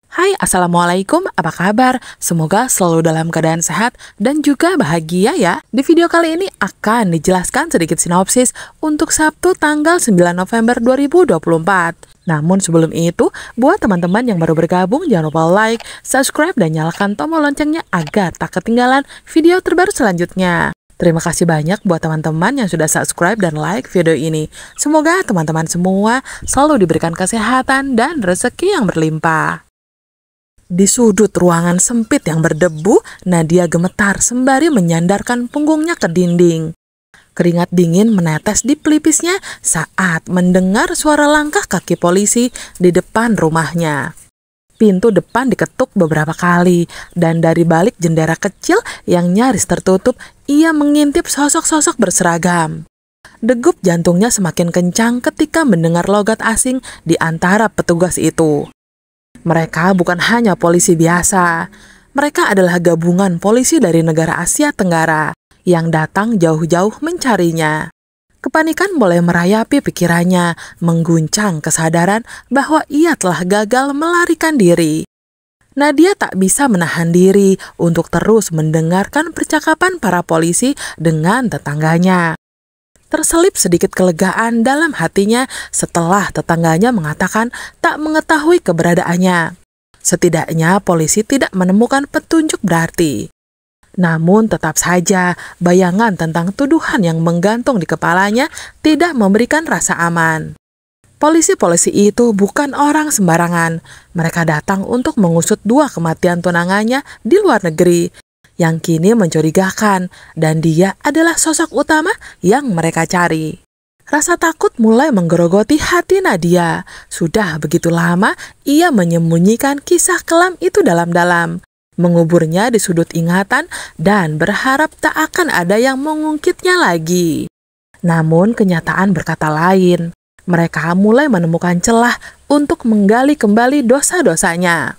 Hai, Assalamualaikum, apa kabar? Semoga selalu dalam keadaan sehat dan juga bahagia ya. Di video kali ini akan dijelaskan sedikit sinopsis untuk Sabtu tanggal 9 November 2024. Namun sebelum itu, buat teman-teman yang baru bergabung, jangan lupa like, subscribe, dan nyalakan tombol loncengnya agar tak ketinggalan video terbaru selanjutnya. Terima kasih banyak buat teman-teman yang sudah subscribe dan like video ini. Semoga teman-teman semua selalu diberikan kesehatan dan rezeki yang berlimpah. Di sudut ruangan sempit yang berdebu, Nadia gemetar sembari menyandarkan punggungnya ke dinding. Keringat dingin menetes di pelipisnya saat mendengar suara langkah kaki polisi di depan rumahnya. Pintu depan diketuk beberapa kali, dan dari balik jendela kecil yang nyaris tertutup, ia mengintip sosok-sosok berseragam. Degup jantungnya semakin kencang ketika mendengar logat asing di antara petugas itu. Mereka bukan hanya polisi biasa. Mereka adalah gabungan polisi dari negara Asia Tenggara yang datang jauh-jauh mencarinya. Kepanikan mulai merayapi pikirannya, mengguncang kesadaran bahwa ia telah gagal melarikan diri. Nadia tak bisa menahan diri untuk terus mendengarkan percakapan para polisi dengan tetangganya. Terselip sedikit kelegaan dalam hatinya setelah tetangganya mengatakan tak mengetahui keberadaannya. Setidaknya polisi tidak menemukan petunjuk berarti. Namun tetap saja bayangan tentang tuduhan yang menggantung di kepalanya tidak memberikan rasa aman. Polisi-polisi itu bukan orang sembarangan. Mereka datang untuk mengusut 2 kematian tunangannya di luar negeri yang kini mencurigakan, dan dia adalah sosok utama yang mereka cari. Rasa takut mulai menggerogoti hati Nadia. Sudah begitu lama ia menyembunyikan kisah kelam itu dalam-dalam, menguburnya di sudut ingatan dan berharap tak akan ada yang mengungkitnya lagi. Namun kenyataan berkata lain. Mereka mulai menemukan celah untuk menggali kembali dosa-dosanya.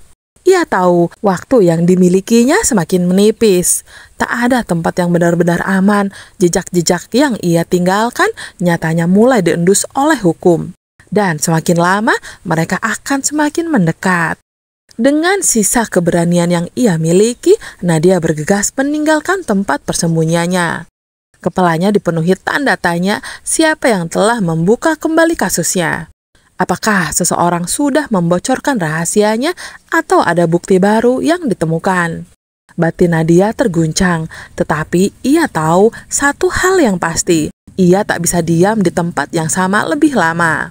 Ia tahu waktu yang dimilikinya semakin menipis. Tak ada tempat yang benar-benar aman. Jejak-jejak yang ia tinggalkan nyatanya mulai diendus oleh hukum. Dan semakin lama mereka akan semakin mendekat. Dengan sisa keberanian yang ia miliki, Nadia bergegas meninggalkan tempat persembunyiannya. Kepalanya dipenuhi tanda tanya siapa yang telah membuka kembali kasusnya. Apakah seseorang sudah membocorkan rahasianya atau ada bukti baru yang ditemukan? Batin Nadia terguncang, tetapi ia tahu satu hal yang pasti. Ia tak bisa diam di tempat yang sama lebih lama.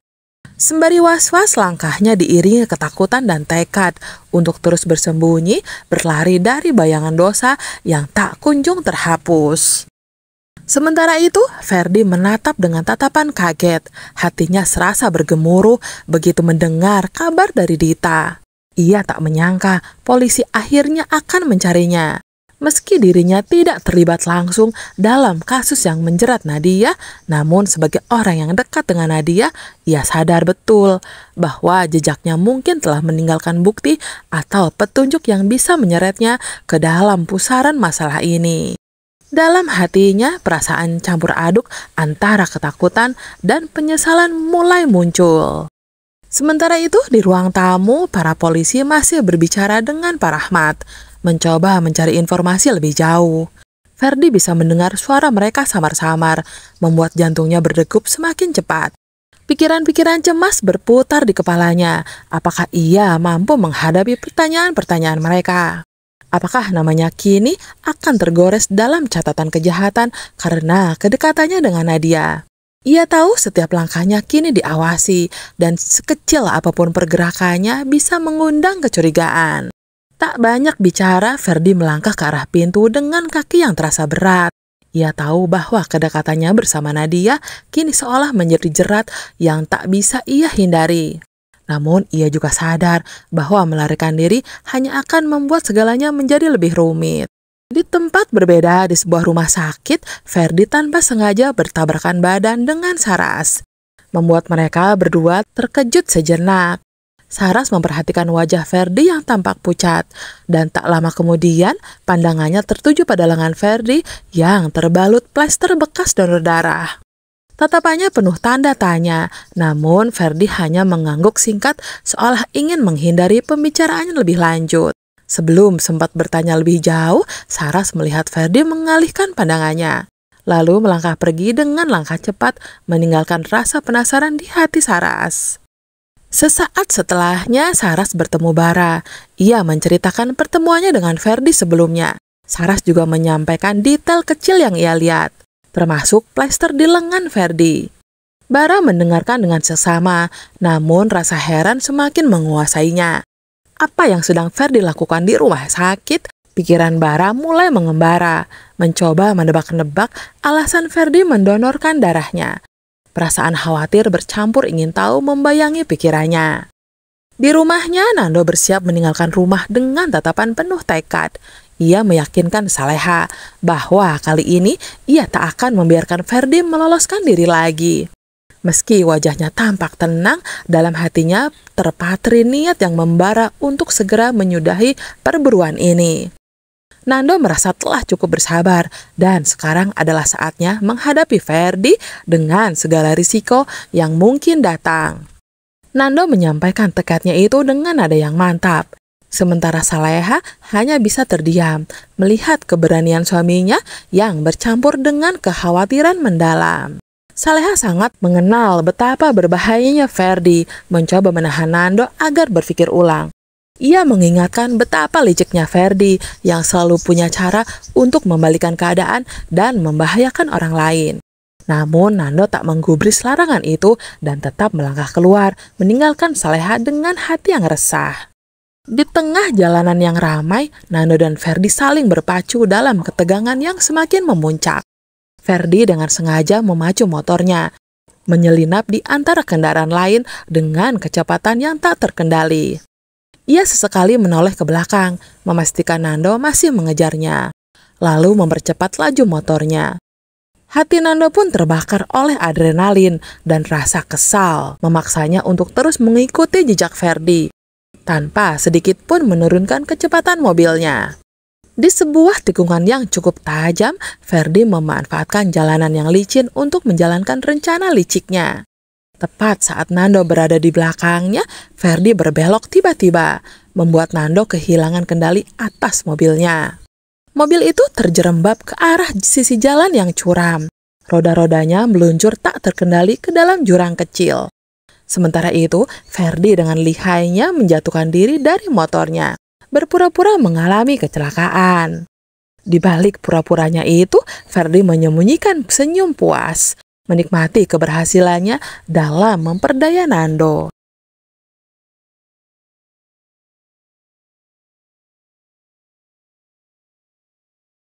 Sembari was-was, langkahnya diiringi ketakutan dan tekad untuk terus bersembunyi, berlari dari bayangan dosa yang tak kunjung terhapus. Sementara itu, Ferdi menatap dengan tatapan kaget. Hatinya serasa bergemuruh begitu mendengar kabar dari Dita. Ia tak menyangka polisi akhirnya akan mencarinya. Meski dirinya tidak terlibat langsung dalam kasus yang menjerat Nadia, namun sebagai orang yang dekat dengan Nadia, ia sadar betul bahwa jejaknya mungkin telah meninggalkan bukti atau petunjuk yang bisa menyeretnya ke dalam pusaran masalah ini. Dalam hatinya, perasaan campur aduk antara ketakutan dan penyesalan mulai muncul. Sementara itu, di ruang tamu, para polisi masih berbicara dengan Pak Rahmat, mencoba mencari informasi lebih jauh. Ferdi bisa mendengar suara mereka samar-samar, membuat jantungnya berdegup semakin cepat. Pikiran-pikiran cemas berputar di kepalanya. Apakah ia mampu menghadapi pertanyaan-pertanyaan mereka? Apakah namanya kini akan tergores dalam catatan kejahatan karena kedekatannya dengan Nadia? Ia tahu setiap langkahnya kini diawasi dan sekecil apapun pergerakannya bisa mengundang kecurigaan. Tak banyak bicara, Ferdi melangkah ke arah pintu dengan kaki yang terasa berat. Ia tahu bahwa kedekatannya bersama Nadia kini seolah menjadi jerat yang tak bisa ia hindari. Namun ia juga sadar bahwa melarikan diri hanya akan membuat segalanya menjadi lebih rumit. Di tempat berbeda di sebuah rumah sakit, Ferdi tanpa sengaja bertabrakan badan dengan Saras, membuat mereka berdua terkejut sejenak. Saras memperhatikan wajah Ferdi yang tampak pucat, dan tak lama kemudian pandangannya tertuju pada lengan Ferdi yang terbalut plester bekas donor darah. Tatapannya penuh tanda tanya, namun Ferdi hanya mengangguk singkat seolah ingin menghindari pembicaraan lebih lanjut. Sebelum sempat bertanya lebih jauh, Saras melihat Ferdi mengalihkan pandangannya. Lalu melangkah pergi dengan langkah cepat, meninggalkan rasa penasaran di hati Saras. Sesaat setelahnya, Saras bertemu Bara. Ia menceritakan pertemuannya dengan Ferdi sebelumnya. Saras juga menyampaikan detail kecil yang ia lihat, termasuk plester di lengan Ferdi. Bara mendengarkan dengan seksama, namun rasa heran semakin menguasainya. Apa yang sedang Ferdi lakukan di rumah sakit? Pikiran Bara mulai mengembara, mencoba menebak-nebak alasan Ferdi mendonorkan darahnya. Perasaan khawatir bercampur ingin tahu membayangi pikirannya. Di rumahnya, Nando bersiap meninggalkan rumah dengan tatapan penuh tekad. Ia meyakinkan Saleha bahwa kali ini ia tak akan membiarkan Ferdi meloloskan diri lagi. Meski wajahnya tampak tenang, dalam hatinya terpatri niat yang membara untuk segera menyudahi perburuan ini. Nando merasa telah cukup bersabar dan sekarang adalah saatnya menghadapi Ferdi dengan segala risiko yang mungkin datang. Nando menyampaikan tekadnya itu dengan nada yang mantap. Sementara Saleha hanya bisa terdiam melihat keberanian suaminya yang bercampur dengan kekhawatiran mendalam. Saleha sangat mengenal betapa berbahayanya Ferdi mencoba menahan Nando agar berpikir ulang. Ia mengingatkan betapa liciknya Ferdi yang selalu punya cara untuk membalikan keadaan dan membahayakan orang lain. Namun Nando tak menggubris larangan itu dan tetap melangkah keluar, meninggalkan Saleha dengan hati yang resah. Di tengah jalanan yang ramai, Nando dan Ferdi saling berpacu dalam ketegangan yang semakin memuncak. Ferdi dengan sengaja memacu motornya, menyelinap di antara kendaraan lain dengan kecepatan yang tak terkendali. Ia sesekali menoleh ke belakang, memastikan Nando masih mengejarnya, lalu mempercepat laju motornya. Hati Nando pun terbakar oleh adrenalin dan rasa kesal, memaksanya untuk terus mengikuti jejak Ferdi, tanpa sedikit pun menurunkan kecepatan mobilnya. Di sebuah tikungan yang cukup tajam, Ferdi memanfaatkan jalanan yang licin untuk menjalankan rencana liciknya. Tepat saat Nando berada di belakangnya, Ferdi berbelok tiba-tiba, membuat Nando kehilangan kendali atas mobilnya. Mobil itu terjerembab ke arah sisi jalan yang curam. Roda-rodanya meluncur tak terkendali ke dalam jurang kecil. Sementara itu, Ferdi dengan lihainya menjatuhkan diri dari motornya, berpura-pura mengalami kecelakaan. Di balik pura-puranya itu, Ferdi menyembunyikan senyum puas, menikmati keberhasilannya dalam memperdaya Nando.